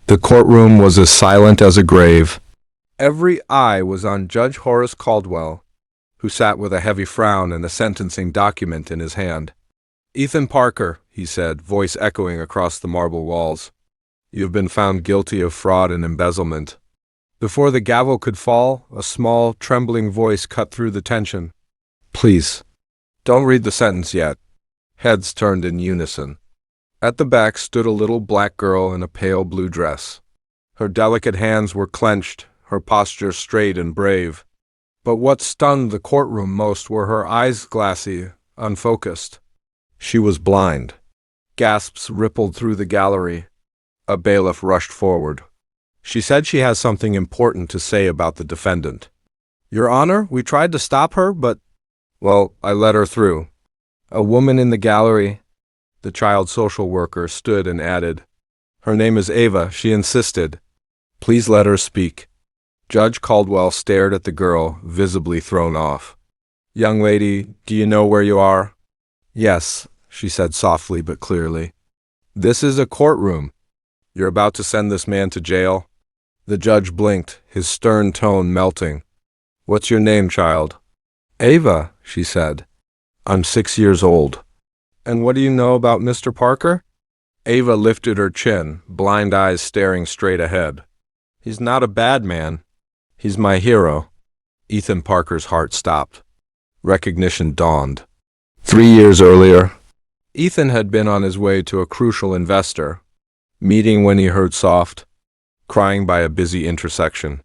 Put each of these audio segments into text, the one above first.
The courtroom was as silent as a grave. Every eye was on Judge Horace Caldwell, who sat with a heavy frown and a sentencing document in his hand. "Ethan Parker," he said, voice echoing across the marble walls. "You have been found guilty of fraud and embezzlement." Before the gavel could fall, a small, trembling voice cut through the tension. "Please, don't read the sentence yet." Heads turned in unison. At the back stood a little black girl in a pale blue dress. Her delicate hands were clenched, her posture straight and brave. But what stunned the courtroom most were her eyes, glassy, unfocused. She was blind. Gasps rippled through the gallery. A bailiff rushed forward. "She said she has something important to say about the defendant." "Your Honor, we tried to stop her, but—" "Well, I let her through." A woman in the gallery, the child social worker, stood and added, "Her name is Ava," she insisted. "Please let her speak." Judge Caldwell stared at the girl, visibly thrown off. "Young lady, do you know where you are?" "Yes," she said softly but clearly. "This is a courtroom. You're about to send this man to jail?" The judge blinked, his stern tone melting. "What's your name, child?" "Ava," she said. "I'm 6 years old." "And what do you know about Mr. Parker?" Ava lifted her chin, blind eyes staring straight ahead. "He's not a bad man. He's my hero." Ethan Parker's heart stopped. Recognition dawned. 3 years earlier, Ethan had been on his way to a crucial investor meeting when he heard soft crying by a busy intersection.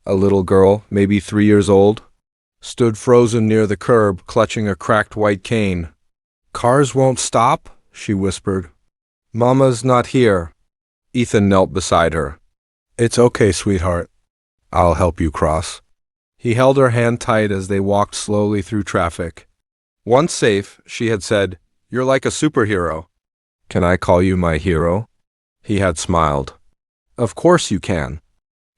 A little girl, maybe 3 years old, stood frozen near the curb, clutching a cracked white cane. "Cars won't stop," she whispered. "Mama's not here." Ethan knelt beside her. "It's okay, sweetheart. I'll help you cross." He held her hand tight as they walked slowly through traffic. Once safe, she had said, "You're like a superhero." "Can I call you my hero?" He had smiled. "Of course you can."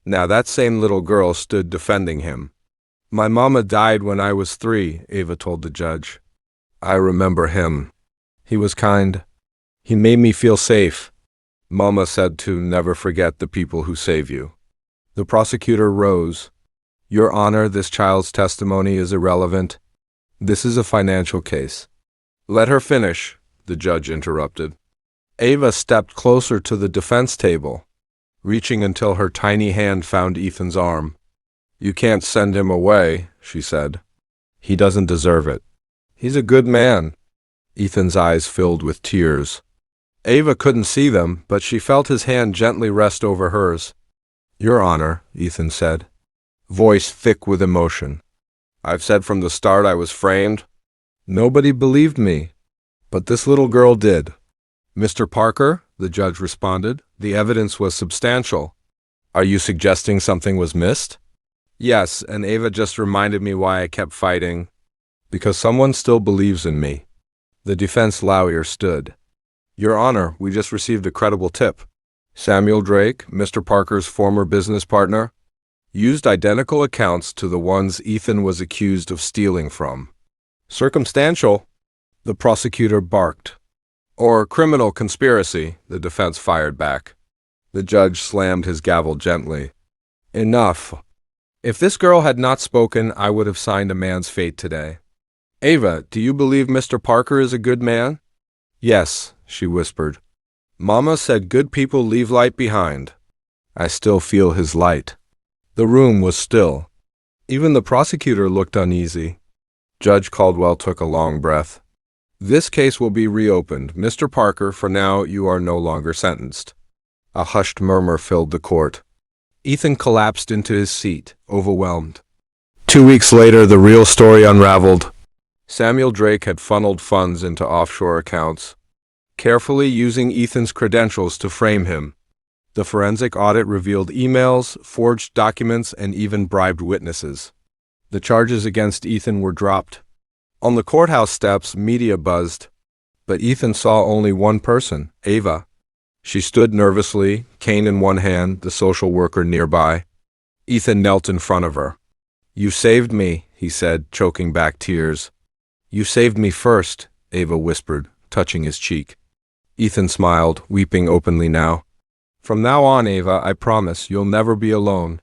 Now that same little girl stood defending him. "My mama died when I was 3, Ava told the judge. "I remember him. He was kind. He made me feel safe. Mama said to never forget the people who save you." The prosecutor rose. "Your Honor, this child's testimony is irrelevant. This is a financial case." "Let her finish," the judge interrupted. Ava stepped closer to the defense table, reaching until her tiny hand found Ethan's arm. "You can't send him away," she said. "He doesn't deserve it. He's a good man." Ethan's eyes filled with tears. Ava couldn't see them, but she felt his hand gently rest over hers. "Your Honor," Ethan said, voice thick with emotion. "I've said from the start I was framed. Nobody believed me, but this little girl did." "Mr. Parker," the judge responded, "the evidence was substantial. Are you suggesting something was missed?" "Yes, and Ava just reminded me why I kept fighting. Because someone still believes in me." The defense lawyer stood. "Your Honor, we just received a credible tip. Samuel Drake, Mr. Parker's former business partner, used identical accounts to the ones Ethan was accused of stealing from." "Circumstantial," the prosecutor barked. "Or criminal conspiracy," the defense fired back. The judge slammed his gavel gently. "Enough. If this girl had not spoken, I would have signed a man's fate today. Ava, do you believe Mr. Parker is a good man?" "Yes," she whispered. "Mama said good people leave light behind. I still feel his light." The room was still. Even the prosecutor looked uneasy. Judge Caldwell took a long breath. "This case will be reopened. Mr. Parker, for now you are no longer sentenced." A hushed murmur filled the court. Ethan collapsed into his seat, overwhelmed. 2 weeks later, the real story unraveled. Samuel Drake had funneled funds into offshore accounts, carefully using Ethan's credentials to frame him. The forensic audit revealed emails, forged documents, and even bribed witnesses. The charges against Ethan were dropped. On the courthouse steps, media buzzed, but Ethan saw only one person, Ava. She stood nervously, cane in one hand, the social worker nearby. Ethan knelt in front of her. "You saved me," he said, choking back tears. "You saved me first," Ava whispered, touching his cheek. Ethan smiled, weeping openly now. From now on, Ava, I promise you'll never be alone.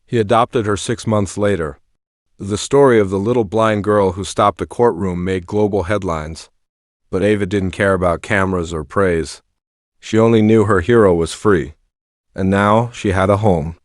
He adopted her 6 months later. The story of the little blind girl who stopped a courtroom made global headlines. But Ava didn't care about cameras or praise. She only knew her hero was free. And now she had a home.